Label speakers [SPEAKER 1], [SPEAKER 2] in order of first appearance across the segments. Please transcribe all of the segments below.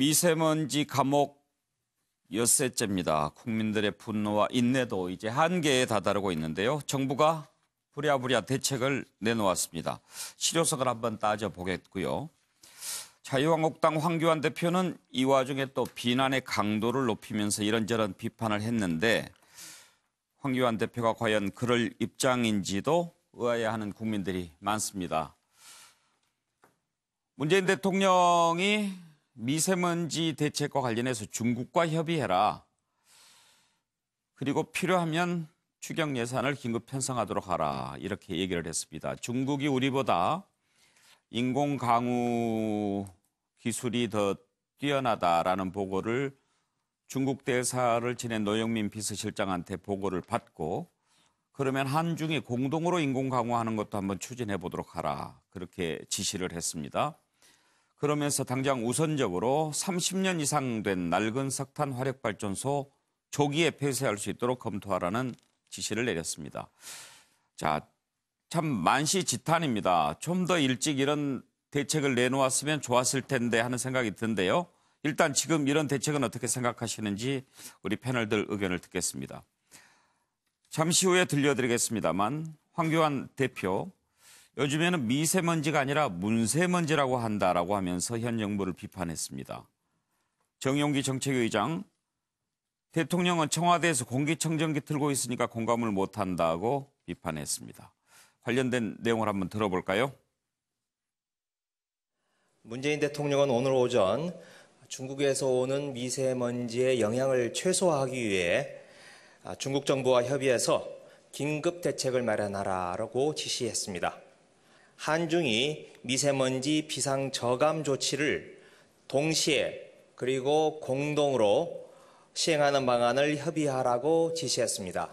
[SPEAKER 1] 미세먼지 감옥 엿새째입니다. 국민들의 분노와 인내도 이제 한계에 다다르고 있는데요. 정부가 부랴부랴 대책을 내놓았습니다. 실효성을 한번 따져보겠고요. 자유한국당 황교안 대표는 이 와중에 또 비난의 강도를 높이면서 이런저런 비판을 했는데 황교안 대표가 과연 그럴 입장인지도 의아해하는 국민들이 많습니다. 문재인 대통령이 미세먼지 대책과 관련해서 중국과 협의해라. 그리고 필요하면 추경 예산을 긴급 편성하도록 하라. 이렇게 얘기를 했습니다. 중국이 우리보다 인공 강우 기술이 더 뛰어나다라는 보고를 중국 대사를 지낸 노영민 비서실장한테 보고를 받고 그러면 한중이 공동으로 인공 강우하는 것도 한번 추진해 보도록 하라. 그렇게 지시를 했습니다. 그러면서 당장 우선적으로 30년 이상 된 낡은 석탄 화력발전소 조기에 폐쇄할 수 있도록 검토하라는 지시를 내렸습니다. 자, 참 만시지탄입니다. 좀 더 일찍 이런 대책을 내놓았으면 좋았을 텐데 하는 생각이 든데요. 일단 지금 이런 대책은 어떻게 생각하시는지 우리 패널들 의견을 듣겠습니다. 잠시 후에 들려드리겠습니다만 황교안 대표, 요즘에는 미세먼지가 아니라 문세먼지라고 한다라고 하면서 현 정부를 비판했습니다. 정용기 정책위의장, 대통령은 청와대에서 공기청정기 틀고 있으니까 공감을 못한다고 비판했습니다. 관련된 내용을 한번 들어볼까요?
[SPEAKER 2] 문재인 대통령은 오늘 오전 중국에서 오는 미세먼지의 영향을 최소화하기 위해 중국 정부와 협의해서 긴급 대책을 마련하라고 지시했습니다. 한중이 미세먼지 비상 저감 조치를 동시에 그리고 공동으로 시행하는 방안을 협의하라고 지시했습니다.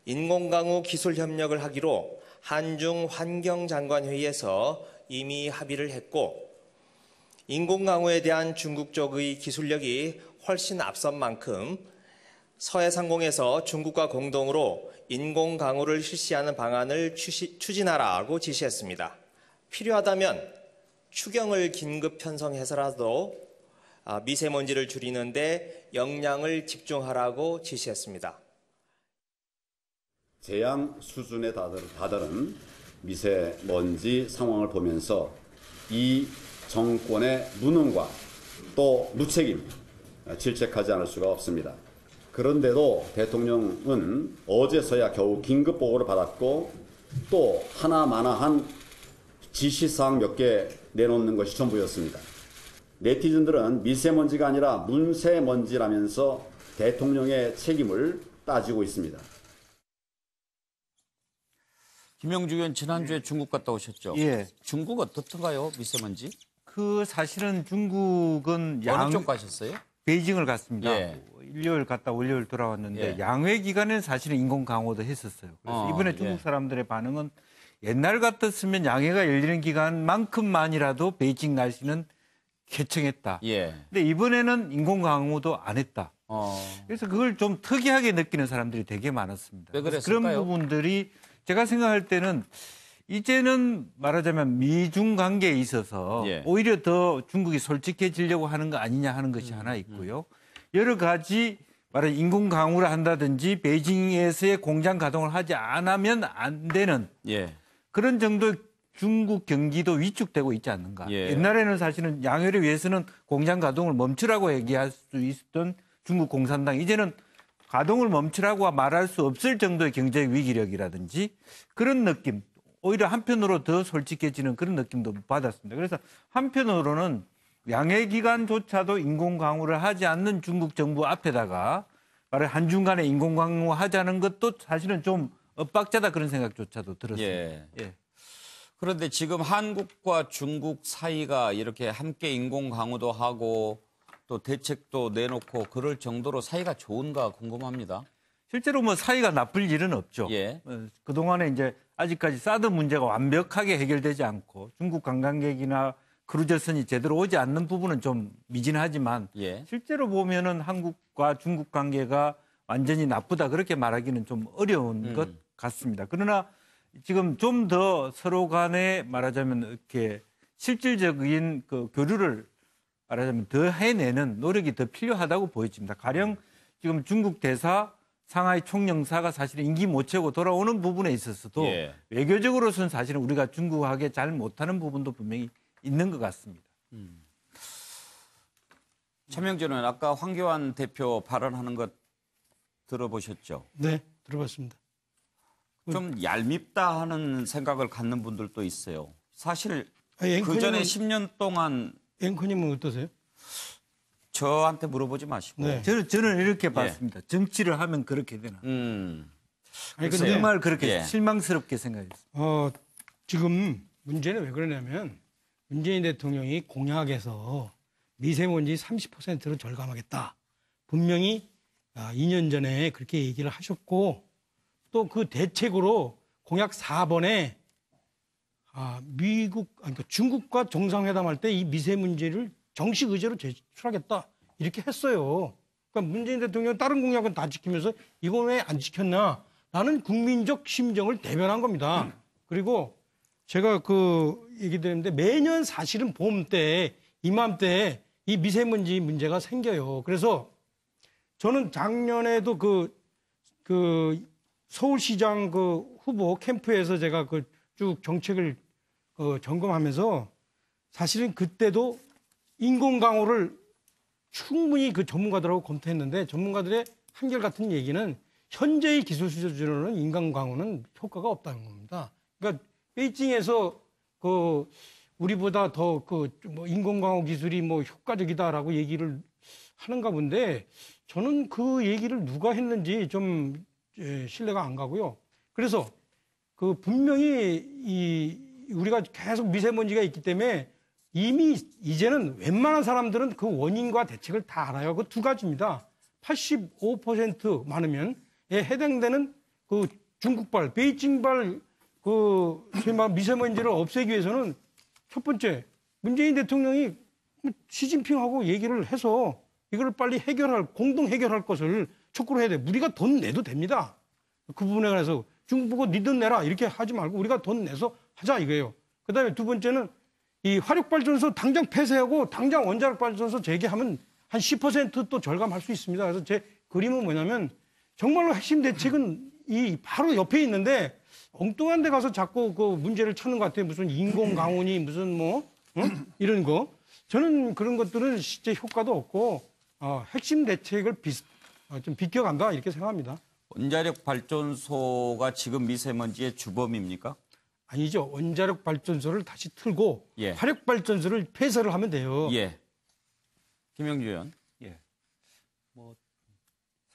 [SPEAKER 2] 인공강우 기술 협력을 하기로 한중 환경장관회의에서 이미 합의를 했고 인공강우에 대한 중국 쪽의 기술력이 훨씬 앞선 만큼 서해상공에서 중국과 공동으로 인공강우를 실시하는 방안을 추진하라고 지시했습니다. 필요하다면 추경을 긴급 편성해서라도 미세먼지를 줄이는 데 역량을 집중하라고 지시했습니다.
[SPEAKER 3] 재앙 수준에 다다른 미세먼지 상황을 보면서 이 정권의 무능과 또 무책임 질책하지 않을 수가 없습니다. 그런데도 대통령은 어제서야 겨우 긴급 보고를 받았고 또 하나마나한 지시사항 몇 개 내놓는 것이 전부였습니다. 네티즌들은 미세먼지가 아니라 문세먼지라면서 대통령의 책임을 따지고 있습니다.
[SPEAKER 1] 김영주 의원 지난주에 중국 갔다 오셨죠?
[SPEAKER 4] 예.
[SPEAKER 1] 중국 어떻던가요, 미세먼지?
[SPEAKER 4] 사실은 중국은
[SPEAKER 1] 어느 쪽 가셨어요?
[SPEAKER 4] 베이징을 갔습니다.
[SPEAKER 1] 예.
[SPEAKER 4] 일요일 갔다 월요일 돌아왔는데
[SPEAKER 1] 예.
[SPEAKER 4] 양회 기간에는 사실은 인공 강우도 했었어요. 그래서 이번에 중국 사람들의 반응은 옛날 같았으면 양회가 열리는 기간만큼만이라도 베이징 날씨는 쾌청했다.
[SPEAKER 1] 예.
[SPEAKER 4] 근데 이번에는 인공 강우도 안 했다. 그래서 그걸 좀 특이하게 느끼는 사람들이 되게 많았습니다.
[SPEAKER 1] 왜
[SPEAKER 4] 그래서
[SPEAKER 1] 그랬을까요?
[SPEAKER 4] 그런 부분들이 제가 생각할 때는 이제는 말하자면 미중 관계에 있어서
[SPEAKER 1] 예.
[SPEAKER 4] 오히려 더 중국이 솔직해지려고 하는 거 아니냐 하는 것이 하나 있고요. 여러 가지 말하자면 인공 강우를 한다든지 베이징에서의 공장 가동을 하지 않으면 안 되는
[SPEAKER 1] 예.
[SPEAKER 4] 그런 정도의 중국 경기도 위축되고 있지 않는가.
[SPEAKER 1] 예.
[SPEAKER 4] 옛날에는 사실은 양회를 위해서는 공장 가동을 멈추라고 얘기할 수 있었던 중국 공산당. 이제는 가동을 멈추라고 말할 수 없을 정도의 경제적 위기력이라든지 그런 느낌. 오히려 한편으로 더 솔직해지는 그런 느낌도 받았습니다. 그래서 한편으로는 양해 기간조차도 인공강우를 하지 않는 중국 정부 앞에다가 바로 한중 간에 인공강우 하자는 것도 사실은 좀 엇박자다 그런 생각조차도 들었습니다.
[SPEAKER 1] 예.
[SPEAKER 4] 예.
[SPEAKER 1] 그런데 지금 한국과 중국 사이가 이렇게 함께 인공강우도 하고 또 대책도 내놓고 그럴 정도로 사이가 좋은가 궁금합니다.
[SPEAKER 4] 실제로 뭐 사이가 나쁠 일은 없죠.
[SPEAKER 1] 예.
[SPEAKER 4] 그동안에 이제 아직까지 사드 문제가 완벽하게 해결되지 않고 중국 관광객이나 크루즈선이 제대로 오지 않는 부분은 좀 미진하지만
[SPEAKER 1] 예.
[SPEAKER 4] 실제로 보면은 한국과 중국 관계가 완전히 나쁘다 그렇게 말하기는 좀 어려운 것 같습니다. 그러나 지금 좀 더 서로 간에 말하자면 이렇게 실질적인 그 교류를 말하자면 더 해내는 노력이 더 필요하다고 보여집니다. 가령 지금 중국 대사 상하이 총영사가 사실은 임기 못 채우고 돌아오는 부분에 있어서도
[SPEAKER 1] 예.
[SPEAKER 4] 외교적으로서는 사실은 우리가 중국하게 잘 못하는 부분도 분명히 있는 것 같습니다.
[SPEAKER 1] 최명진 의원, 아까 황교안 대표 발언하는 것 들어보셨죠?
[SPEAKER 5] 네, 들어봤습니다.
[SPEAKER 1] 좀 얄밉다 하는 생각을 갖는 분들도 있어요. 사실
[SPEAKER 5] 아니,
[SPEAKER 1] 그 전에 10년 동안
[SPEAKER 5] 앵커님은 어떠세요?
[SPEAKER 1] 저한테 물어보지 마시고.
[SPEAKER 5] 네.
[SPEAKER 4] 저는 이렇게 봤습니다. 정치를 하면 그렇게 되나.
[SPEAKER 5] 아니
[SPEAKER 1] 글쎄요.
[SPEAKER 4] 정말 그렇게
[SPEAKER 1] 예.
[SPEAKER 4] 실망스럽게 생각했어요.
[SPEAKER 5] 지금 문제는 왜 그러냐면 문재인 대통령이 공약에서 미세먼지 30%를 절감하겠다. 분명히 2년 전에 그렇게 얘기를 하셨고 또 그 대책으로 공약 4번에 그러니까 중국과 정상회담할 때 이 미세먼지를 정식 의제로 제출하겠다 이렇게 했어요. 그러니까 문재인 대통령은 다른 공약은 다 지키면서 이건 왜 안 지켰나? 라는 국민적 심정을 대변한 겁니다. 그리고 제가 그 얘기 드렸는데 매년 사실은 봄 때, 이맘때 이 미세먼지 문제가 생겨요. 그래서 저는 작년에도 그 서울시장 그 후보 캠프에서 제가 그 쭉 정책을 점검하면서 사실은 그때도 인공강우를 충분히 그 전문가들하고 검토했는데 전문가들의 한결같은 얘기는 현재의 기술 수준으로는 인공강우는 효과가 없다는 겁니다. 그러니까 베이징에서 그 우리보다 더 그 뭐 인공강우 기술이 뭐 효과적이다라고 얘기를 하는가 본데 저는 그 얘기를 누가 했는지 좀 신뢰가 안 가고요. 그래서 그 분명히 우리가 계속 미세먼지가 있기 때문에 이미 이제는 웬만한 사람들은 그 원인과 대책을 다 알아요. 그 두 가지입니다. 85% 많으면 해당되는 그 중국발, 베이징발 그 소위 말하는 미세먼지를 없애기 위해서는 첫 번째 문재인 대통령이 시진핑하고 얘기를 해서 이걸 빨리 공동 해결할 것을 촉구를 해야 돼. 우리가 돈 내도 됩니다. 그 부분에 관해서 중국 보고 니 돈 내라 이렇게 하지 말고 우리가 돈 내서 하자 이거예요. 그다음에 두 번째는 이 화력발전소 당장 폐쇄하고 당장 원자력발전소 재개하면 한 10% 또 절감할 수 있습니다. 그래서 제 그림은 뭐냐면 정말로 핵심 대책은 이 바로 옆에 있는데 엉뚱한 데 가서 자꾸 그 문제를 찾는 것 같아요. 무슨 인공강우니 무슨 뭐 이런 거. 저는 그런 것들은 실제 효과도 없고 핵심 대책을 좀 비껴간다 이렇게 생각합니다.
[SPEAKER 1] 원자력 발전소가 지금 미세먼지의 주범입니까?
[SPEAKER 5] 아니죠. 원자력 발전소를 다시 틀고
[SPEAKER 1] 예.
[SPEAKER 5] 화력 발전소를 폐쇄를 하면 돼요.
[SPEAKER 1] 예. 김영주 의원.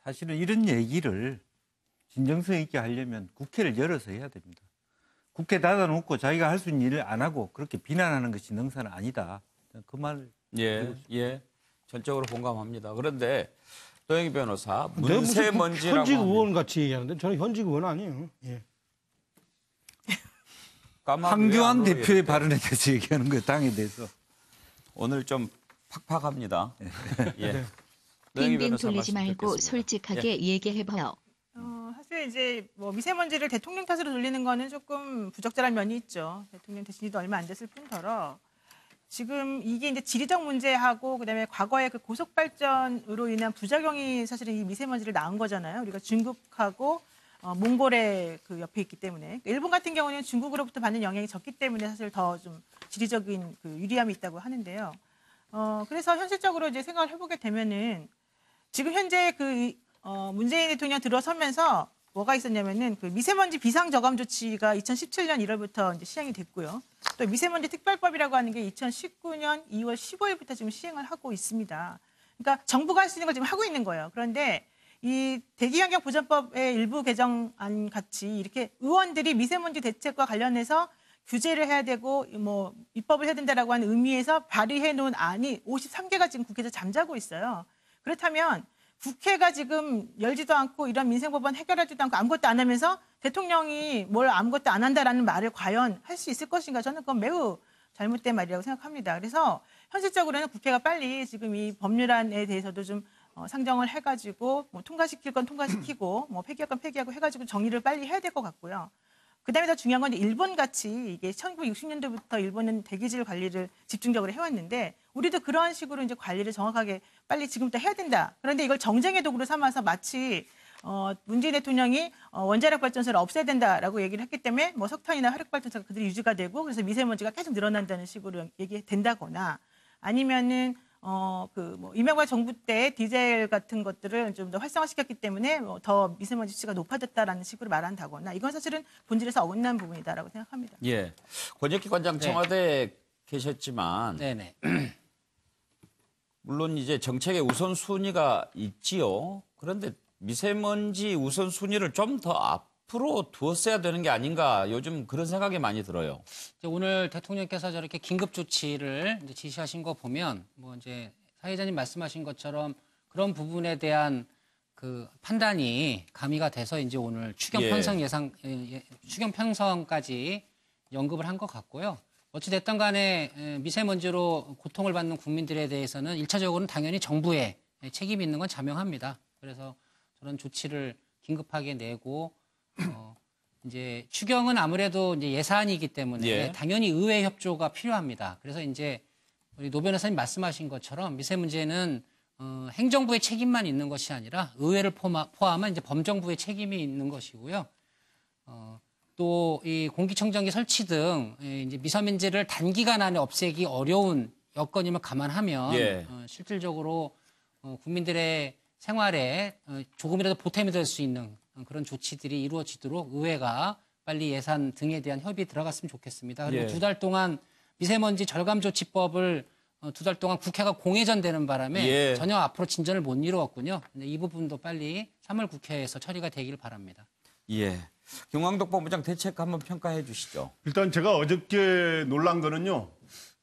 [SPEAKER 4] 사실은 이런 얘기를 진정성 있게 하려면 국회를 열어서 해야 됩니다. 국회 닫아놓고 자기가 할 수 있는 일을 안 하고 그렇게 비난하는 것이 능사는 아니다. 그 말.
[SPEAKER 1] 예. 전적으로 공감합니다. 그런데 도영희 변호사,
[SPEAKER 5] 내가 무슨
[SPEAKER 1] 문세먼지라고
[SPEAKER 5] 현직
[SPEAKER 1] 하면
[SPEAKER 5] 의원 같이 얘기하는데 저는 현직 의원 아니에요. 예.
[SPEAKER 4] 황교안 대표의 발언에 대해서 얘기하는 거예요. 당에 대해서.
[SPEAKER 1] 오늘 좀 팍팍합니다. 예.
[SPEAKER 5] 네.
[SPEAKER 1] 노영희
[SPEAKER 6] 빙빙
[SPEAKER 1] 변호사
[SPEAKER 6] 돌리지
[SPEAKER 1] 말씀
[SPEAKER 6] 말고
[SPEAKER 1] 듣겠습니다.
[SPEAKER 6] 솔직하게 얘기해봐요.
[SPEAKER 7] 사실 이제 뭐 미세먼지를 대통령 탓으로 돌리는 거는 조금 부적절한 면이 있죠. 대통령 되신 지도 얼마 안 됐을 뿐더러 지금 이게 이제 지리적 문제하고 그다음에 과거에 그 고속 발전으로 인한 부작용이 사실은 이 미세먼지를 낳은 거잖아요. 우리가 중국하고 몽골의 그 옆에 있기 때문에 일본 같은 경우는 중국으로부터 받는 영향이 적기 때문에 사실 더 좀 지리적인 그 유리함이 있다고 하는데요. 그래서 현실적으로 이제 생각을 해보게 되면은 지금 현재 문재인 대통령 들어서면서 뭐가 있었냐면은 그 미세먼지 비상저감 조치가 2017년 1월부터 이제 시행이 됐고요. 또 미세먼지 특별법이라고 하는 게 2019년 2월 15일부터 지금 시행을 하고 있습니다. 그러니까 정부가 할 수 있는 걸 지금 하고 있는 거예요. 그런데 이 대기환경보전법의 일부 개정안 같이 이렇게 의원들이 미세먼지 대책과 관련해서 규제를 해야 되고 뭐 입법을 해야 된다라고 하는 의미에서 발의해 놓은 안이 53개가 지금 국회에서 잠자고 있어요. 그렇다면 국회가 지금 열지도 않고 이런 민생법안 해결하지도 않고 아무것도 안 하면서 대통령이 뭘 아무것도 안 한다라는 말을 과연 할 수 있을 것인가? 저는 그건 매우 잘못된 말이라고 생각합니다. 그래서 현실적으로는 국회가 빨리 지금 이 법률안에 대해서도 좀 상정을 해가지고 뭐 통과시킬 건 통과시키고 뭐 폐기할 건 폐기하고 해가지고 정리를 빨리 해야 될 것 같고요. 그다음에 더 중요한 건 일본 같이 이게 1960년대부터 일본은 대기질 관리를 집중적으로 해왔는데 우리도 그런 식으로 이제 관리를 정확하게 빨리 지금부터 해야 된다. 그런데 이걸 정쟁의 도구로 삼아서 마치 문재인 대통령이 원자력 발전소를 없애야 된다라고 얘기를 했기 때문에 뭐 석탄이나 화력 발전소가 그대로 유지가 되고 그래서 미세먼지가 계속 늘어난다는 식으로 얘기된다거나 아니면은 뭐 이명박 정부 때 디젤 같은 것들을 좀 더 활성화시켰기 때문에 더 미세먼지 수치가 높아졌다라는 식으로 말한다거나 이건 사실은 본질에서 어긋난 부분이다라고 생각합니다.
[SPEAKER 1] 예. 권혁기 관장 청와대에 계셨지만
[SPEAKER 6] 네네.
[SPEAKER 1] 물론 이제 정책의 우선순위가 있지요. 그런데 미세먼지 우선순위를 좀 더 앞으로 두었어야 되는 게 아닌가 요즘 그런 생각이 많이 들어요.
[SPEAKER 6] 이제 오늘 대통령께서 저렇게 긴급 조치를 이제 지시하신 거 보면 뭐 이제 사회자님 말씀하신 것처럼 그런 부분에 대한 그 판단이 가미가 돼서 이제 오늘 추경 편성 추경 편성까지 언급을 한 것 같고요. 어찌 됐든 간에 미세먼지로 고통을 받는 국민들에 대해서는 1차적으로는 당연히 정부의 책임이 있는 건 자명합니다. 그래서 저런 조치를 긴급하게 내고 이제 추경은 아무래도 이제 예산이기 때문에
[SPEAKER 1] 예.
[SPEAKER 6] 당연히 의회 협조가 필요합니다. 그래서 이제 우리 노 변호사님 말씀하신 것처럼 미세문제는 행정부의 책임만 있는 것이 아니라 의회를 포함한 이제 범정부의 책임이 있는 것이고요. 또 이 공기청정기 설치 등 이제 미세먼지를 단기간 안에 없애기 어려운 여건임을 감안하면
[SPEAKER 1] 예.
[SPEAKER 6] 실질적으로 국민들의 생활에 조금이라도 보탬이 될 수 있는 그런 조치들이 이루어지도록 의회가 빨리 예산 등에 대한 협의에 들어갔으면 좋겠습니다. 그리고
[SPEAKER 1] 예.
[SPEAKER 6] 2달 동안 미세먼지 절감조치법을 2달 동안 국회가 공회전되는 바람에
[SPEAKER 1] 예.
[SPEAKER 6] 전혀 앞으로 진전을 못 이루었군요. 근데 이 부분도 빨리 3월 국회에서 처리가 되길 바랍니다.
[SPEAKER 1] 예. 김광덕 본부장 대책 한번 평가해 주시죠.
[SPEAKER 8] 일단 제가 어저께 놀란 거는요.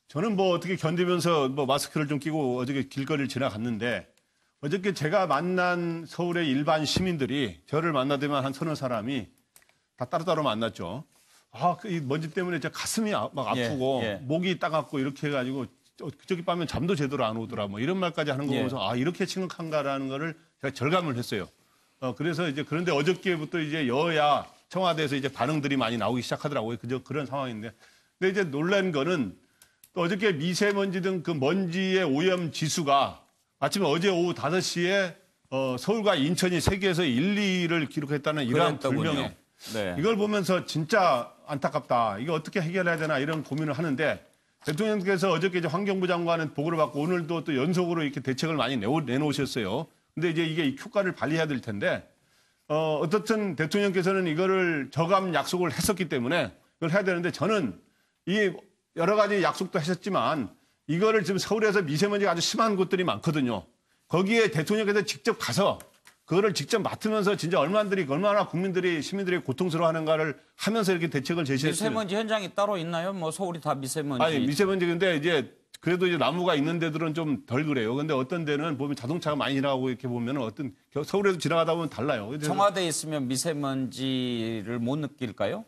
[SPEAKER 8] 저는 뭐 어떻게 견디면서 뭐 마스크를 좀 끼고 어저께 길거리를 지나갔는데 어저께 제가 만난 서울의 일반 시민들이 저를 만나더만 한 30사람이 다 따로따로 만났죠. 이 먼지 때문에 제 가슴이 막 아프고
[SPEAKER 1] 예.
[SPEAKER 8] 목이 따갑고 이렇게 해가지고 그저께 밤에 잠도 제대로 안 오더라 뭐 이런 말까지 하는 거
[SPEAKER 1] 예.
[SPEAKER 8] 보면서 이렇게 심각한가라는 거를 제가 절감을 했어요. 그래서 이제 그런데 어저께부터 이제 여야 청와대에서 이제 반응들이 많이 나오기 시작하더라고요. 그런 상황인데. 근데 이제 놀란 거는 또 어저께 미세먼지 등 그 먼지의 오염 지수가 아침에 어제 오후 5시에 서울과 인천이 세계에서 1, 2위를 기록했다는 이러한
[SPEAKER 1] 그랬더군요.
[SPEAKER 8] 불명예.
[SPEAKER 1] 네.
[SPEAKER 8] 이걸 보면서 진짜 안타깝다. 이거 어떻게 해결해야 되나 이런 고민을 하는데 대통령께서 어저께 이제 환경부 장관은 보고를 받고 오늘도 또 연속으로 이렇게 대책을 많이 내놓으셨어요. 근데 이제 이게 효과를 발휘해야 될 텐데 어떻든 대통령께서는 이거를 저감 약속을 했었기 때문에 이걸 해야 되는데 저는 이 여러 가지 약속도 하셨지만 이거를 지금 서울에서 미세먼지가 아주 심한 곳들이 많거든요. 거기에 대통령께서 직접 가서 그거를 직접 맡으면서 진짜 얼마나 국민들이 시민들이 고통스러워하는가를 하면서 이렇게 대책을 제시했어요.
[SPEAKER 1] 미세먼지 현장이 따로 있나요? 뭐 서울이 다 미세먼지.
[SPEAKER 8] 아니 미세먼지 근데 이제 그래도 이제 나무가 있는 데들은 좀 덜 그래요. 근데 어떤 데는 보면 자동차가 많이 지나가고 이렇게 보면 어떤 서울에도 지나가다 보면 달라요. 그래서
[SPEAKER 1] 청와대에 있으면 미세먼지를 못 느낄까요?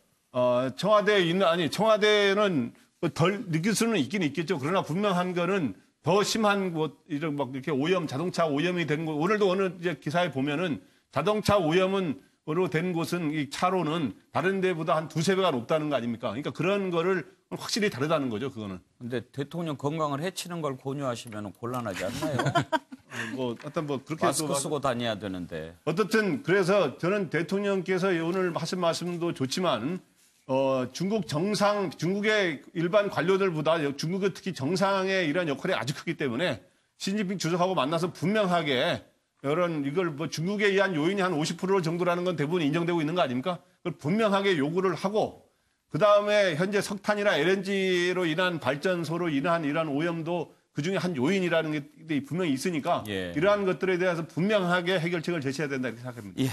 [SPEAKER 8] 청와대에 청와대는 덜 느낄 수는 있긴 있겠죠. 그러나 분명한 거는 더 심한 곳, 이런 막 이렇게 자동차 오염이 된 곳, 오늘도 어느 이제 기사에 보면은 자동차 오염으로 된 곳은 이 차로는 다른 데보다 한 2~3배가 높다는 거 아닙니까? 그러니까 그런 거를 확실히 다르다는 거죠, 그거는.
[SPEAKER 1] 근데 대통령 건강을 해치는 걸 권유하시면 곤란하지 않나요?
[SPEAKER 8] 그렇게
[SPEAKER 1] 마스크 쓰고 다녀야 되는데.
[SPEAKER 8] 어떻든 그래서 저는 대통령께서 오늘 하신 말씀도 좋지만 중국의 일반 관료들보다 중국의 특히 정상의 이런 역할이 아주 크기 때문에 시진핑 주석하고 만나서 분명하게 이걸 뭐 중국에 의한 요인이 한 50% 정도라는 건 대부분 인정되고 있는 거 아닙니까? 그걸 분명하게 요구를 하고 그다음에 현재 석탄이나 LNG로 인한 발전소로 인한 이러한 오염도 그중에 한 요인이라는 게 분명히 있으니까
[SPEAKER 1] 예.
[SPEAKER 8] 이러한 것들에 대해서 분명하게 해결책을 제시해야 된다 이렇게 생각합니다.
[SPEAKER 1] 예.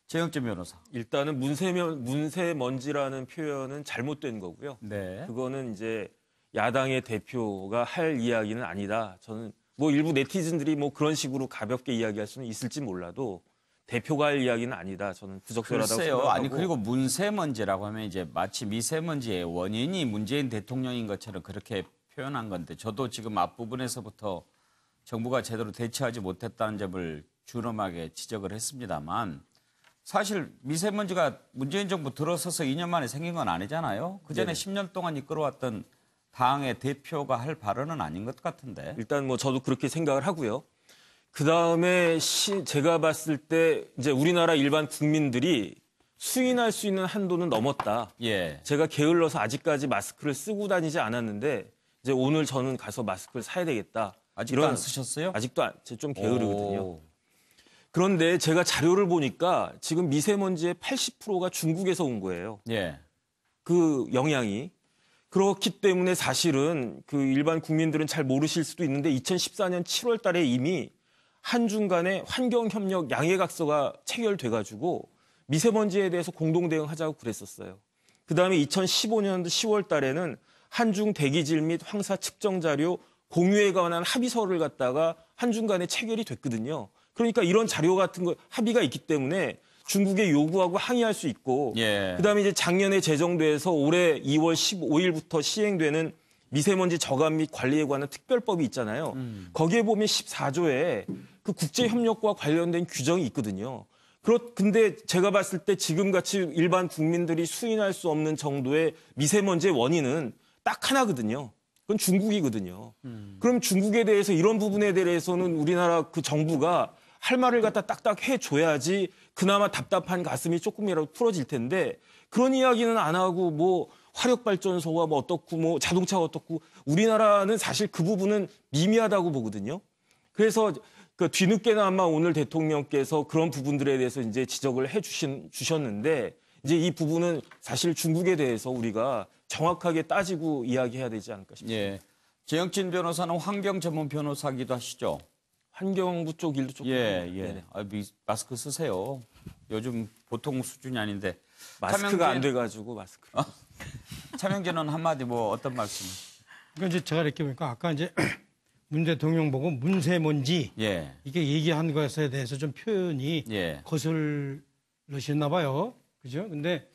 [SPEAKER 1] 최영진 변호사.
[SPEAKER 9] 일단은 문세먼지라는 표현은 잘못된 거고요.
[SPEAKER 1] 네.
[SPEAKER 9] 그거는 이제 야당의 대표가 할 이야기는 아니다. 저는 뭐 일부 네티즌들이 뭐 그런 식으로 가볍게 이야기할 수는 있을지 몰라도 대표가 할 이야기는 아니다. 저는 부적절하다고
[SPEAKER 1] 글쎄요.
[SPEAKER 9] 생각하고.
[SPEAKER 1] 아니 그리고 문세먼지라고 하면 이제 마치 미세먼지의 원인이 문재인 대통령인 것처럼 그렇게 표현한 건데 저도 지금 앞부분에서부터 정부가 제대로 대처하지 못했다는 점을 준엄하게 지적을 했습니다만 사실 미세먼지가 문재인 정부 들어서서 2년 만에 생긴 건 아니잖아요. 그전에 10년 동안 이끌어왔던 당의 대표가 할 발언은 아닌 것 같은데.
[SPEAKER 9] 일단 뭐 저도 그렇게 생각을 하고요. 그 다음에 제가 봤을 때 이제 우리나라 일반 국민들이 수인할 수 있는 한도는 넘었다.
[SPEAKER 1] 예.
[SPEAKER 9] 제가 게을러서 아직까지 마스크를 쓰고 다니지 않았는데 이제 오늘 저는 가서 마스크를 사야 되겠다.
[SPEAKER 1] 아직도 안 쓰셨어요?
[SPEAKER 9] 아직도 좀 게으르거든요.
[SPEAKER 1] 오.
[SPEAKER 9] 그런데 제가 자료를 보니까 지금 미세먼지의 80%가 중국에서 온 거예요.
[SPEAKER 1] 예.
[SPEAKER 9] 그 영향이. 그렇기 때문에 사실은 그 일반 국민들은 잘 모르실 수도 있는데 2014년 7월 달에 이미 한중 간의 환경협력 양해각서가 체결돼가지고 미세먼지에 대해서 공동 대응하자고 그랬었어요. 그다음에 2015년 10월 달에는 한중 대기질 및 황사 측정 자료 공유에 관한 합의서를 갖다가 한중 간에 체결이 됐거든요. 그러니까 이런 자료 같은 거 합의가 있기 때문에 중국에 요구하고 항의할 수 있고
[SPEAKER 1] 예.
[SPEAKER 9] 그다음에 이제 작년에 제정돼서 올해 2월 15일부터 시행되는 미세먼지 저감 및 관리에 관한 특별법이 있잖아요. 거기에 보면 14조에 그 국제협력과 관련된 규정이 있거든요. 근데 제가 봤을 때 지금같이 일반 국민들이 수인할 수 없는 정도의 미세먼지의 원인은 딱 하나거든요. 그건 중국이거든요. 그럼 중국에 대해서 이런 부분에 대해서는 우리나라 그 정부가 할 말을 갖다 딱딱 해줘야지 그나마 답답한 가슴이 조금이라도 풀어질 텐데 그런 이야기는 안 하고 뭐 화력발전소가 뭐 어떻고 뭐 자동차가 어떻고 우리나라는 사실 그 부분은 미미하다고 보거든요. 그래서 그 뒤늦게나마 오늘 대통령께서 그런 부분들에 대해서 이제 지적을 주셨는데 이제 이 부분은 사실 중국에 대해서 우리가 정확하게 따지고 이야기해야 되지 않을까 싶습니다.
[SPEAKER 1] 예. 재영진 변호사는 환경 전문 변호사기도 하시죠?
[SPEAKER 9] 환경부 쪽 일도 조금.
[SPEAKER 1] 예, 예.
[SPEAKER 9] 네네.
[SPEAKER 1] 마스크 쓰세요. 요즘 보통 수준이 아닌데.
[SPEAKER 9] 마스크가 안 돼가지고 마스크.
[SPEAKER 1] 차명진은 한마디 뭐 어떤 말씀?
[SPEAKER 5] 그러니까 이제 제가 이렇게 보니까 아까 이제 문 대통령 보고 문세먼지
[SPEAKER 1] 예.
[SPEAKER 5] 이게 얘기한 것에 대해서 좀 표현이
[SPEAKER 1] 예.
[SPEAKER 5] 거슬러셨나 봐요. 그죠? 근데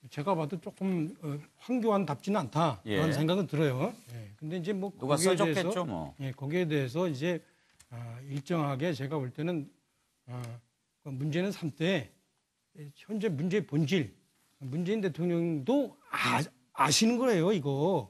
[SPEAKER 5] 제가 봐도 조금 황교안답지는 않다라는
[SPEAKER 1] 예.
[SPEAKER 5] 생각은 들어요. 예. 근데 이제 뭐
[SPEAKER 1] 누가
[SPEAKER 5] 거기에
[SPEAKER 1] 써줬겠죠,
[SPEAKER 5] 대해서,
[SPEAKER 1] 뭐.
[SPEAKER 5] 예, 거기에 대해서 이제 일정하게 제가 볼 때는 그 문제는 3대 현재 문제의 본질 문재인 대통령도 아시는 거예요, 이거.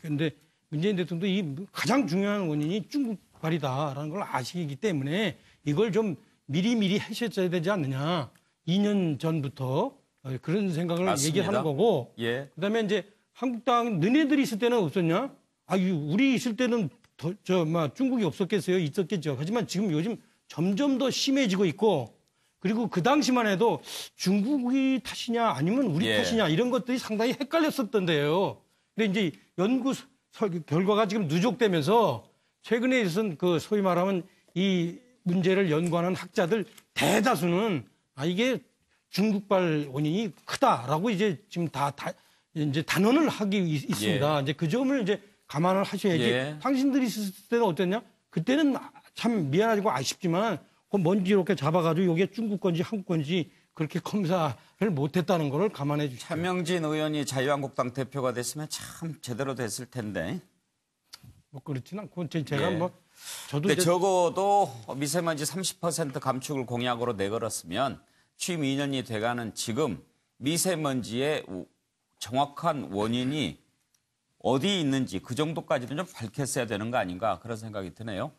[SPEAKER 5] 근데 문재인 대통령도 이 가장 중요한 원인이 중국발이다라는 걸 아시기 때문에 이걸 좀 미리미리 하셨어야 되지 않느냐. 2년 전부터 그런 생각을
[SPEAKER 1] 맞습니다.
[SPEAKER 5] 얘기하는 거고.
[SPEAKER 1] 예.
[SPEAKER 5] 그다음에 이제 한국당 너네들이 있을 때는 없었냐? 우리 있을 때는 중국이 없었겠어요? 있었겠죠. 하지만 지금 요즘 점점 더 심해지고 있고 그리고 그 당시만 해도 중국이 탓이냐 아니면 우리
[SPEAKER 1] 예.
[SPEAKER 5] 탓이냐 이런 것들이 상당히 헷갈렸었던데요. 근데 이제 연구 결과가 지금 누적되면서 최근에 있은 그 소위 말하면 이 문제를 연구하는 학자들 대다수는 이게 중국발 원인이 크다라고 이제 지금 이제 단언을 하기 있습니다.
[SPEAKER 1] 예.
[SPEAKER 5] 이제 그 점을 이제 감안을 하셔야지.
[SPEAKER 1] 예.
[SPEAKER 5] 당신들이 있을 때는 어땠냐? 그때는 참 미안하고 아쉽지만 그 먼지 이렇게 잡아가지고 이게 중국 건지 한국 건지 그렇게 검사를 못했다는 걸 감안해 주시죠.
[SPEAKER 1] 차명진 의원이 자유한국당 대표가 됐으면 참 제대로 됐을 텐데.
[SPEAKER 5] 뭐 그렇지는 않고 제가
[SPEAKER 1] 예.
[SPEAKER 5] 뭐 저도
[SPEAKER 1] 근데
[SPEAKER 5] 이제
[SPEAKER 1] 적어도 미세먼지 30% 감축을 공약으로 내걸었으면 취임 2년이 돼가는 지금 미세먼지의 정확한 원인이 어디 있는지 그 정도까지는 좀 밝혔어야 되는 거 아닌가 그런 생각이 드네요.